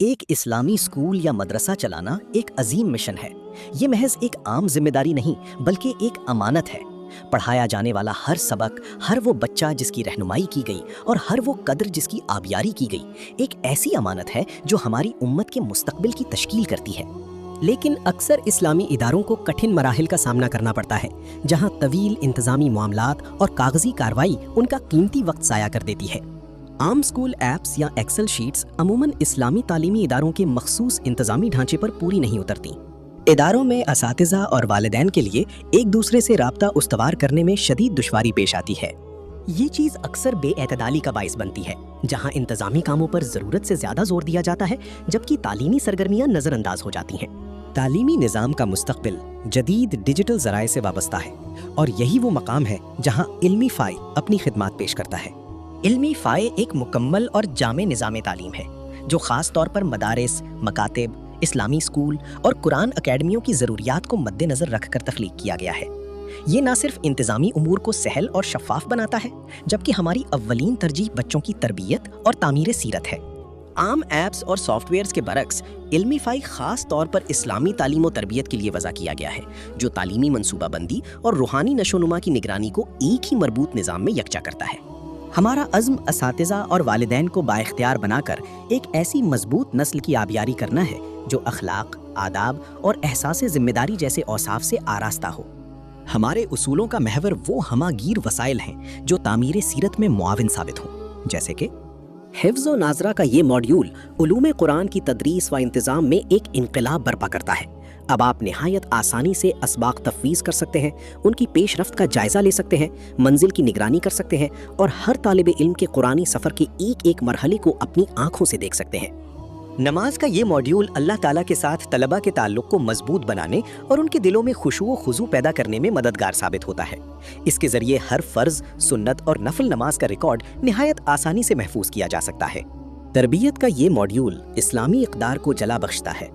ایک اسلامی اسکول یا مدرسہ چلانا ایک عظیم مشن ہے۔ یہ محض ایک عام ذمہ داری نہیں بلکہ ایک امانت ہے۔ پڑھایا جانے والا ہر سبق، ہر وہ بچہ جس کی رہنمائی کی گئی اور ہر وہ قدر جس کی آبیاری کی گئی، ایک ایسی امانت ہے جو ہماری امت کے مستقبل کی تشکیل کرتی ہے۔ لیکن اکثر اسلامی اداروں کو کٹھن مراحل کا سامنا کرنا پڑتا ہے، جہاں طویل انتظامی معاملات اور کاغذی کارروائی ان کا قیمتی وقت ضائع کر دیتی ہے۔ عام اسکول ایپس یا ایکسل شیٹس عموماً اسلامی تعلیمی اداروں کے مخصوص انتظامی ڈھانچے پر پوری نہیں اترتیں۔ اداروں میں اساتذہ اور والدین کے لیے ایک دوسرے سے رابطہ استوار کرنے میں شدید دشواری پیش آتی ہے۔ یہ چیز اکثر بے اعتدالی کا باعث بنتی ہے، جہاں انتظامی کاموں پر ضرورت سے زیادہ زور دیا جاتا ہے جبکہ تعلیمی سرگرمیاں نظر انداز ہو جاتی ہیں۔ تعلیمی نظام کا مستقبل جدید ڈیجیٹل ذرائع سے وابستہ ہے، اور یہی وہ مقام ہے جہاں علمی فائی اپنی خدمات پیش کرتا ہے۔ علمی فائی ایک مکمل اور جامع نظام تعلیم ہے جو خاص طور پر مدارس، مکاتب، اسلامی اسکول اور قرآن اکیڈمیوں کی ضروریات کو مد نظر رکھ کر تخلیق کیا گیا ہے۔ یہ نہ صرف انتظامی امور کو سہل اور شفاف بناتا ہے جبکہ ہماری اولین ترجیح بچوں کی تربیت اور تعمیر سیرت ہے۔ عام ایپس اور سافٹ ویئرز کے برعکس علمی فائی خاص طور پر اسلامی تعلیم و تربیت کے لیے وضع کیا گیا ہے، جو تعلیمی منصوبہ بندی اور روحانی نشو و نما کی نگرانی کو ایک ہی مربوط نظام میں یکجا کرتا ہے۔ ہمارا عزم اساتذہ اور والدین کو بااختیار بنا کر ایک ایسی مضبوط نسل کی آبیاری کرنا ہے جو اخلاق، آداب اور احساس ذمہ داری جیسے اوصاف سے آراستہ ہو۔ ہمارے اصولوں کا محور وہ ہمہ گیر وسائل ہیں جو تعمیر سیرت میں معاون ثابت ہوں، جیسے کہ حفظ و ناظرہ کا یہ ماڈیول علوم قرآن کی تدریس و انتظام میں ایک انقلاب برپا کرتا ہے۔ اب آپ نہایت آسانی سے اسباق تفویض کر سکتے ہیں، ان کی پیش رفت کا جائزہ لے سکتے ہیں، منزل کی نگرانی کر سکتے ہیں اور ہر طالب علم کے قرآنی سفر کے ایک ایک مرحلے کو اپنی آنکھوں سے دیکھ سکتے ہیں۔ نماز کا یہ ماڈیول اللہ تعالیٰ کے ساتھ طلباء کے تعلق کو مضبوط بنانے اور ان کے دلوں میں خشوع و خضوع پیدا کرنے میں مددگار ثابت ہوتا ہے۔ اس کے ذریعے ہر فرض، سنت اور نفل نماز کا ریکارڈ نہایت آسانی سے محفوظ کیا جا سکتا ہے۔ تربیت کا یہ ماڈیول اسلامی اقدار کو جلا بخشتا ہے۔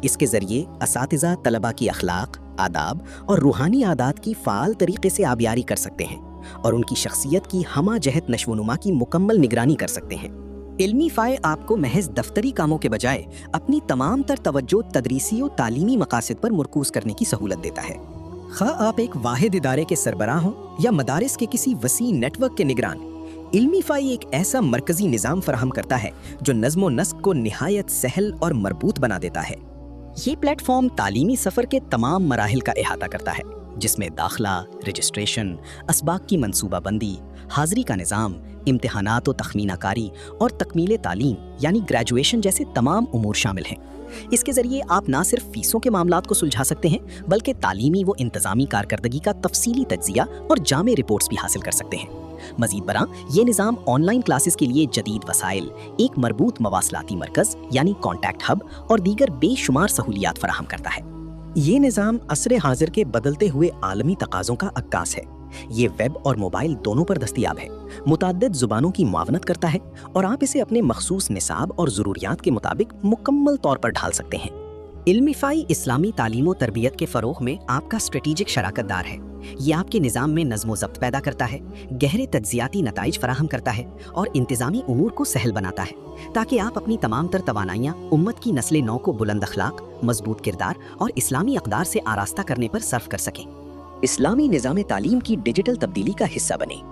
اس کے ذریعے اساتذہ طلباء کی اخلاق، آداب اور روحانی عادات کی فعال طریقے سے آبیاری کر سکتے ہیں اور ان کی شخصیت کی ہمہ جہت نشو و نما کی مکمل نگرانی کر سکتے ہیں۔ علمی فائی آپ کو محض دفتری کاموں کے بجائے اپنی تمام تر توجہ تدریسی و تعلیمی مقاصد پر مرکوز کرنے کی سہولت دیتا ہے۔ خواہ آپ ایک واحد ادارے کے سربراہ ہوں یا مدارس کے کسی وسیع نیٹ ورک کے نگران، علمی فائی ایک ایسا مرکزی نظام فراہم کرتا ہے جو نظم و نسق کو نہایت سہل اور مربوط بنا دیتا ہے۔ یہ پلیٹ فارم تعلیمی سفر کے تمام مراحل کا احاطہ کرتا ہے، جس میں داخلہ، رجسٹریشن، اسباق کی منصوبہ بندی، حاضری کا نظام، امتحانات و تخمینہ کاری اور تکمیل تعلیم یعنی گریجویشن جیسے تمام امور شامل ہیں۔ اس کے ذریعے آپ نہ صرف فیسوں کے معاملات کو سلجھا سکتے ہیں بلکہ تعلیمی و انتظامی کارکردگی کا تفصیلی تجزیہ اور جامع رپورٹس بھی حاصل کر سکتے ہیں۔ مزید برآں یہ نظام آن لائن کلاسز کے لیے جدید وسائل، ایک مربوط مواصلاتی مرکز یعنی کانٹیکٹ ہب اور دیگر بے شمار سہولیات فراہم کرتا ہے۔ یہ نظام عصر حاضر کے بدلتے ہوئے عالمی تقاضوں کا عکاس ہے۔ یہ ویب اور موبائل دونوں پر دستیاب ہے، متعدد زبانوں کی معاونت کرتا ہے اور آپ اسے اپنے مخصوص نصاب اور ضروریات کے مطابق مکمل طور پر ڈھال سکتے ہیں۔ علمی فائی اسلامی تعلیم و تربیت کے فروغ میں آپ کا اسٹریٹجک شراکت دار ہے۔ یہ آپ کے نظام میں نظم و ضبط پیدا کرتا ہے، گہرے تجزیاتی نتائج فراہم کرتا ہے اور انتظامی امور کو سہل بناتا ہے تاکہ آپ اپنی تمام تر توانائیاں امت کی نسل نو کو بلند اخلاق، مضبوط کردار اور اسلامی اقدار سے آراستہ کرنے پر صرف کر سکیں۔ اسلامی نظام تعلیم کی ڈیجیٹل تبدیلی کا حصہ بنیں۔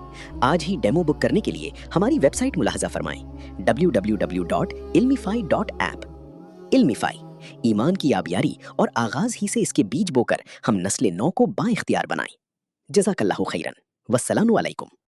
آج ہی ڈیمو بک کرنے کے لیے ہماری ویب سائٹ ملاحظہ فرمائیں www.ilmify.app۔ علمی فائی، ایمان کی آبیاری اور آغاز ہی سے اس کے بیج بو کر ہم نسل نو کو با اختیار بنائیں۔ جزاک اللہ خیرن، والسلام علیکم۔